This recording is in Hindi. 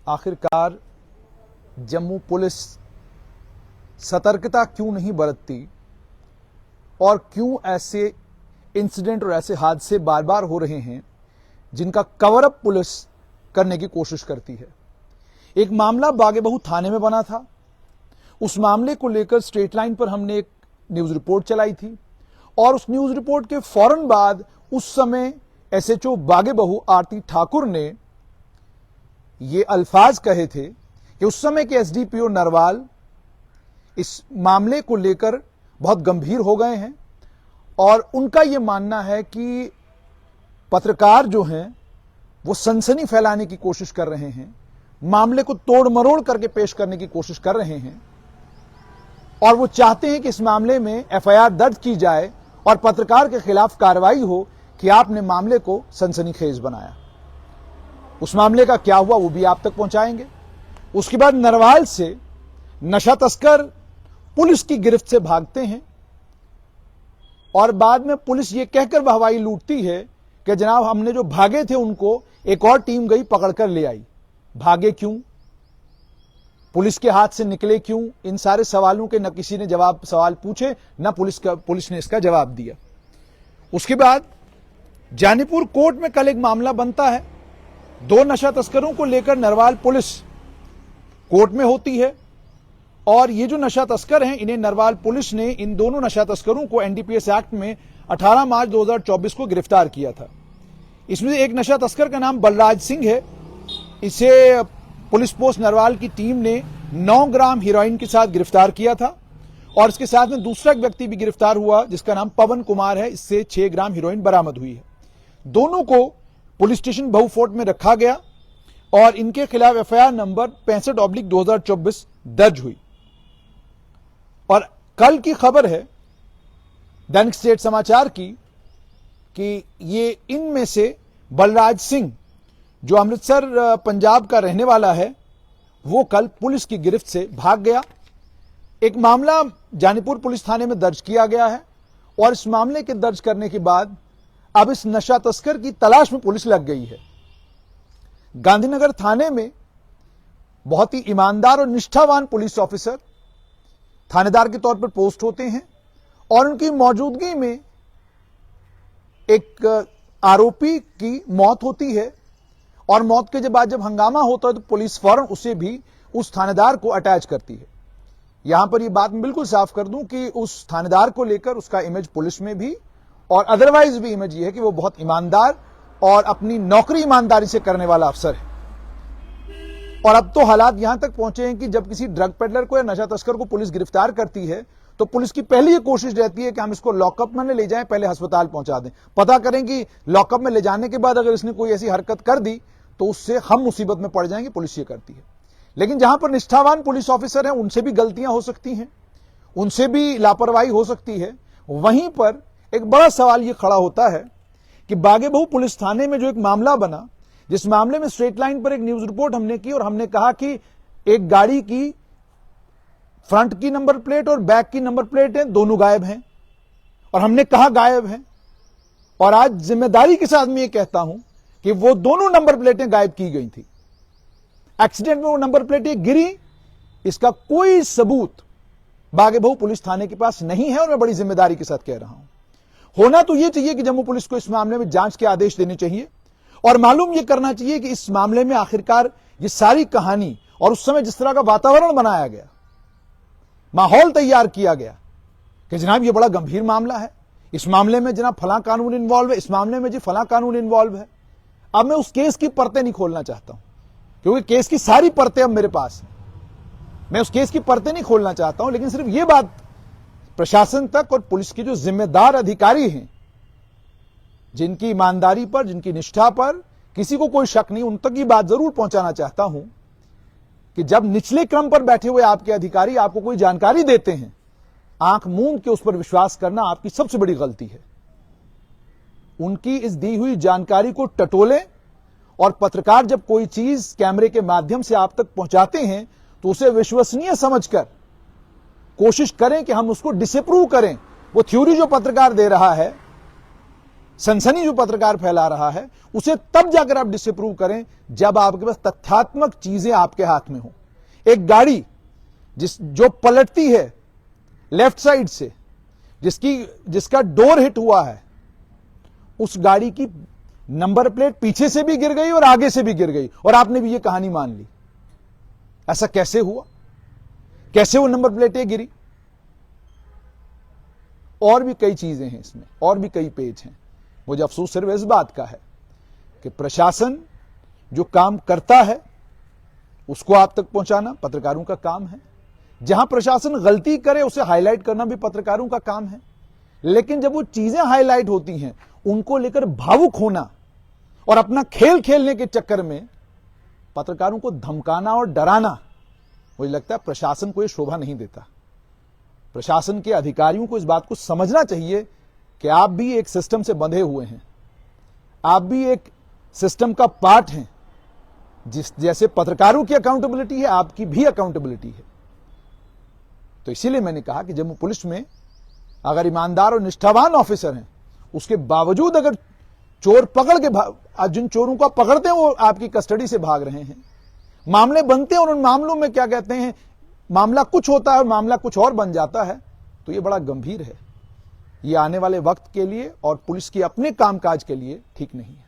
आखिरकार जम्मू पुलिस सतर्कता क्यों नहीं बरतती और क्यों ऐसे इंसिडेंट और ऐसे हादसे बार बार हो रहे हैं जिनका कवर अप पुलिस करने की कोशिश करती है। एक मामला बागे-बाहू थाने में बना था। उस मामले को लेकर स्ट्रेट लाइन पर हमने एक न्यूज रिपोर्ट चलाई थी और उस न्यूज रिपोर्ट के फौरन बाद उस समय एसएचओ बागे-बाहू आरती ठाकुर ने ये अल्फाज कहे थे कि उस समय के एसडीपीओ नरवाल इस मामले को लेकर बहुत गंभीर हो गए हैं और उनका यह मानना है कि पत्रकार जो हैं वो सनसनी फैलाने की कोशिश कर रहे हैं, मामले को तोड़ मरोड़ करके पेश करने की कोशिश कर रहे हैं और वो चाहते हैं कि इस मामले में एफआईआर दर्ज की जाए और पत्रकार के खिलाफ कार्रवाई हो कि आपने मामले को सनसनीखेज बनाया। उस मामले का क्या हुआ वो भी आप तक पहुंचाएंगे। उसके बाद नरवाल से नशा तस्कर पुलिस की गिरफ्त से भागते हैं और बाद में पुलिस ये कहकर वाहवाही लूटती है कि जनाब हमने जो भागे थे उनको एक और टीम गई पकड़कर ले आई। भागे क्यों, पुलिस के हाथ से निकले क्यों, इन सारे सवालों के न किसी ने सवाल पूछे न पुलिस ने इसका जवाब दिया। उसके बाद जानीपुर कोर्ट में कल एक मामला बनता है। दो नशा तस्करों को लेकर नरवाल पुलिस कोर्ट में होती है और ये जो नशा तस्कर हैं इन्हें नरवाल पुलिस ने इन दोनों नशा तस्करों को एनडीपीएस एक्ट में 18 मार्च 2024 को गिरफ्तार किया था। इसमें एक नशा तस्कर का नाम बलराज सिंह है। इसे पुलिस पोस्ट नरवाल की टीम ने 9 ग्राम हीरोइन के साथ गिरफ्तार किया था और इसके साथ में दूसरा एक व्यक्ति भी गिरफ्तार हुआ जिसका नाम पवन कुमार है। इससे 6 ग्राम हीरोइन बरामद हुई है। दोनों को पुलिस स्टेशन बहू फोर्ट में रखा गया और इनके खिलाफ एफआईआर नंबर 65/2024 दर्ज हुई। और कल की खबर है दैनिक स्टेट समाचार की कि ये इनमें से बलराज सिंह जो अमृतसर पंजाब का रहने वाला है वो कल पुलिस की गिरफ्त से भाग गया। एक मामला जानीपुर पुलिस थाने में दर्ज किया गया है और इस मामले के दर्ज करने के बाद अब इस नशा तस्कर की तलाश में पुलिस लग गई है। गांधीनगर थाने में बहुत ही ईमानदार और निष्ठावान पुलिस ऑफिसर थानेदार के तौर पर पोस्ट होते हैं और उनकी मौजूदगी में एक आरोपी की मौत होती है और मौत के बाद जब हंगामा होता है तो पुलिस फौरन उसे भी उस थानेदार को अटैच करती है। यहां पर यह बात मैं बिल्कुल साफ कर दूं कि उस थानेदार को लेकर उसका इमेज पुलिस में भी और अदरवाइज भी इमेज ये है कि वो बहुत ईमानदार और अपनी नौकरी ईमानदारी से करने वाला अफसर है। और अब तो हालात यहां तक पहुंचे हैं कि जब किसी ड्रग पेडलर को या नशा तस्कर को पुलिस गिरफ्तार करती है तो पुलिस की पहली ये कोशिश रहती है कि हम इसको लॉकअप में ले जाएं, पहले अस्पताल पहुंचा दें, पता करें कि लॉकअप में ले जाने के बाद अगर इसने कोई ऐसी हरकत कर दी तो उससे हम मुसीबत में पड़ जाएंगे। पुलिस ये करती है। लेकिन जहां पर निष्ठावान पुलिस ऑफिसर हैं उनसे भी गलतियां हो सकती हैं, उनसे भी लापरवाही हो सकती है। वहीं पर एक बड़ा सवाल यह खड़ा होता है कि बागे-बाहू पुलिस थाने में जो एक मामला बना, जिस मामले में स्ट्रेट लाइन पर एक न्यूज रिपोर्ट हमने की और हमने कहा कि एक गाड़ी की फ्रंट की नंबर प्लेट और बैक की नंबर प्लेट है, दोनों गायब हैं और हमने कहा गायब हैं और आज जिम्मेदारी के साथ मैं ये कहता हूं कि वो दोनों नंबर प्लेटें गायब की गई थी। एक्सीडेंट में वो नंबर प्लेटें गिरी, इसका कोई सबूत बागे-बाहू पुलिस थाने के पास नहीं है और मैं बड़ी जिम्मेदारी के साथ कह रहा हूं। होना तो यह चाहिए कि जम्मू पुलिस को इस मामले में जांच के आदेश देने चाहिए और मालूम यह करना चाहिए कि इस मामले में आखिरकार ये सारी कहानी और उस समय जिस तरह का वातावरण बनाया गया, माहौल तैयार किया गया कि जनाब ये बड़ा गंभीर मामला है, इस मामले में जनाब फलां कानून इन्वॉल्व है, इस मामले में जी फलां कानून इन्वॉल्व है। अब मैं उस केस की परतें नहीं खोलना चाहता हूं क्योंकि केस की सारी परतें अब मेरे पास हैं। मैं उस केस की परतें नहीं खोलना चाहता हूं, लेकिन सिर्फ यह बात प्रशासन तक और पुलिस के जो जिम्मेदार अधिकारी हैं, जिनकी ईमानदारी पर, जिनकी निष्ठा पर किसी को कोई शक नहीं, उन तक ये बात जरूर पहुंचाना चाहता हूं कि जब निचले क्रम पर बैठे हुए आपके अधिकारी आपको कोई जानकारी देते हैं, आंख मूंद के उस पर विश्वास करना आपकी सबसे बड़ी गलती है। उनकी इस दी हुई जानकारी को टटोलें और पत्रकार जब कोई चीज कैमरे के माध्यम से आप तक पहुंचाते हैं तो उसे विश्वसनीय समझकर कोशिश करें कि हम उसको डिसअप्रूव करें। वो थ्योरी जो पत्रकार दे रहा है सनसनी जो पत्रकार फैला रहा है उसे तब जाकर आप डिसअप्रूव करें जब आपके पास तथ्यात्मक चीजें आपके हाथ में हो। एक गाड़ी जो पलटती है लेफ्ट साइड से, जिसका डोर हिट हुआ है, उस गाड़ी की नंबर प्लेट पीछे से भी गिर गई और आगे से भी गिर गई और आपने भी ये कहानी मान ली। ऐसा कैसे हुआ? कैसे वो नंबर प्लेटें गिरी? और भी कई चीजें हैं इसमें, और भी कई पेज हैं। मुझे अफसोस सिर्फ इस बात का है कि प्रशासन जो काम करता है उसको आप तक पहुंचाना पत्रकारों का काम है। जहां प्रशासन गलती करे उसे हाईलाइट करना भी पत्रकारों का काम है। लेकिन जब वो चीजें हाईलाइट होती हैं, उनको लेकर भावुक होना और अपना खेल खेलने के चक्कर में पत्रकारों को धमकाना और डराना, मुझे लगता है प्रशासन को यह शोभा नहीं देता। प्रशासन के अधिकारियों को इस बात को समझना चाहिए कि आप भी एक सिस्टम से बंधे हुए हैं, आप भी एक सिस्टम का पार्ट हैं। जैसे पत्रकारों की अकाउंटेबिलिटी है, आपकी भी अकाउंटेबिलिटी है। तो इसीलिए मैंने कहा कि जम्मू पुलिस में अगर ईमानदार और निष्ठावान ऑफिसर हैं, उसके बावजूद अगर चोर पकड़ के जिन चोरों को पकड़ते हैं वो आपकी कस्टडी से भाग रहे हैं, मामले बनते हैं और उन मामलों में क्या कहते हैं, मामला कुछ होता है और मामला कुछ और बन जाता है, तो ये बड़ा गंभीर है। ये आने वाले वक्त के लिए और पुलिस की अपने कामकाज के लिए ठीक नहीं है।